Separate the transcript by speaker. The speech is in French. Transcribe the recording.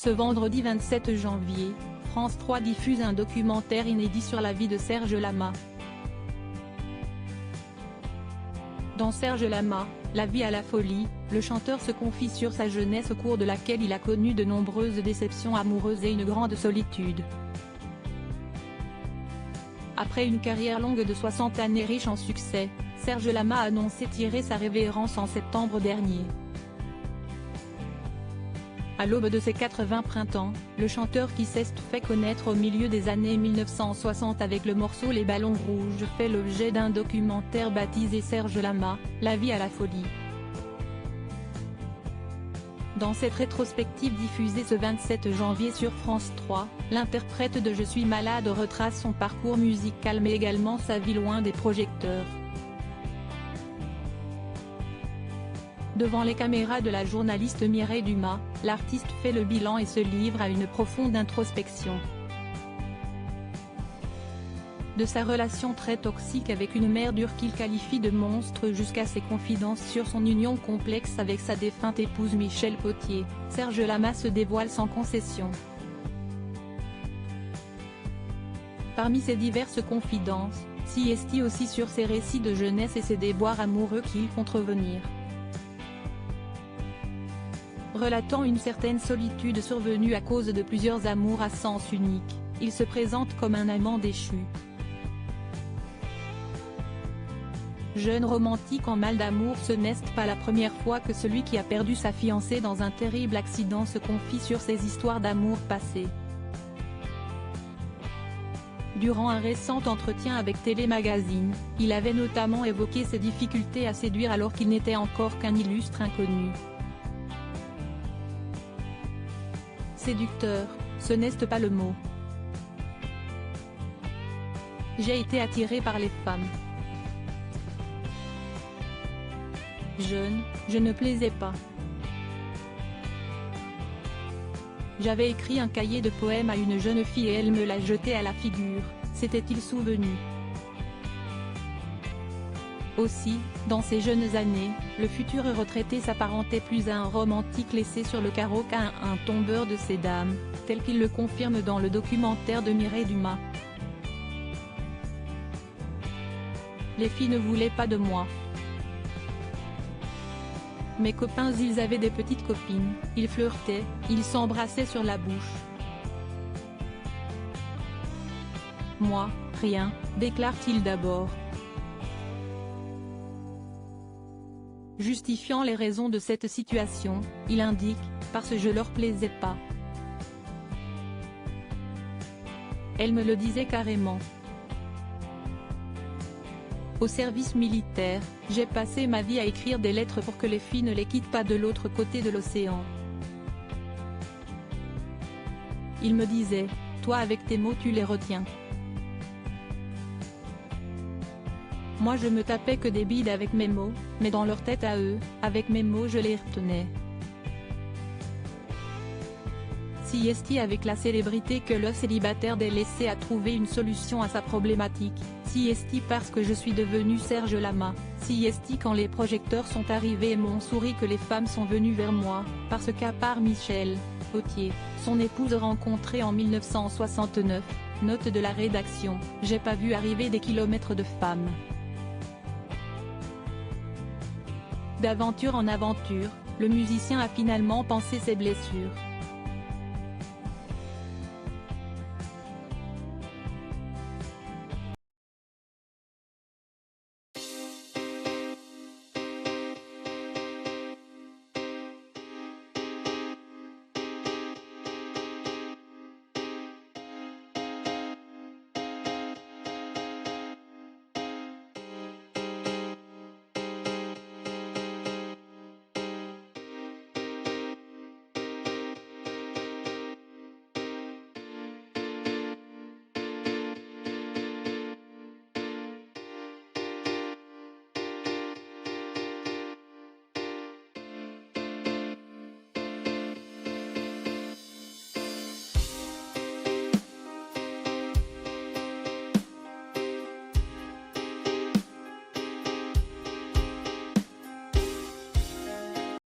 Speaker 1: Ce vendredi 27 janvier, France 3 diffuse un documentaire inédit sur la vie de Serge Lama. Dans Serge Lama, la vie à la folie, le chanteur se confie sur sa jeunesse au cours de laquelle il a connu de nombreuses déceptions amoureuses et une grande solitude. Après une carrière longue de 60 années riche en succès, Serge Lama a annoncé tirer sa révérence en septembre dernier. À l'aube de ses 80 printemps, le chanteur qui s'est fait connaître au milieu des années 1960 avec le morceau Les Ballons Rouges fait l'objet d'un documentaire baptisé Serge Lama, la vie à la folie. Dans cette rétrospective diffusée ce 27 janvier sur France 3, l'interprète de Je suis malade retrace son parcours musical mais également sa vie loin des projecteurs. Devant les caméras de la journaliste Mireille Dumas, l'artiste fait le bilan et se livre à une profonde introspection. De sa relation très toxique avec une mère dure qu'il qualifie de monstre jusqu'à ses confidences sur son union complexe avec sa défunte épouse Michel Potier, Serge Lama se dévoile sans concession. Parmi ses diverses confidences, s'y est aussi sur ses récits de jeunesse et ses déboires amoureux qui y font revenir. Relatant une certaine solitude survenue à cause de plusieurs amours à sens unique, il se présente comme un amant déchu. Jeune romantique en mal d'amour, ce n'est pas la première fois que celui qui a perdu sa fiancée dans un terrible accident se confie sur ses histoires d'amour passées. Durant un récent entretien avec Télémagazine, il avait notamment évoqué ses difficultés à séduire alors qu'il n'était encore qu'un illustre inconnu. Séducteur, ce n'est pas le mot. J'ai été attiré par les femmes. Jeune, je ne plaisais pas. J'avais écrit un cahier de poèmes à une jeune fille et elle me l'a jeté à la figure, s'était-il souvenu. Aussi, dans ces jeunes années, le futur retraité s'apparentait plus à un romantique laissé sur le carreau qu'à un tombeur de ces dames, tel qu'il le confirme dans le documentaire de Mireille Dumas. Les filles ne voulaient pas de moi. Mes copains, ils avaient des petites copines, ils flirtaient, ils s'embrassaient sur la bouche. Moi, rien, déclare-t-il d'abord. Justifiant les raisons de cette situation, il indique « parce que je leur plaisais pas. Elle me le disait carrément. Au service militaire, j'ai passé ma vie à écrire des lettres pour que les filles ne les quittent pas de l'autre côté de l'océan. Il me disait « toi avec tes mots tu les retiens. » Moi je me tapais que des bides avec mes mots, mais dans leur tête à eux, avec mes mots je les retenais. Si est avec la célébrité que le célibataire délaissé a trouvé une solution à sa problématique, si est parce que je suis devenu Serge Lama, si est quand les projecteurs sont arrivés et m'ont souri que les femmes sont venues vers moi, parce qu'à part Michel Potier, son épouse rencontrée en 1969, note de la rédaction, j'ai pas vu arriver des kilomètres de femmes. D'aventure en aventure, le musicien a finalement pansé ses blessures.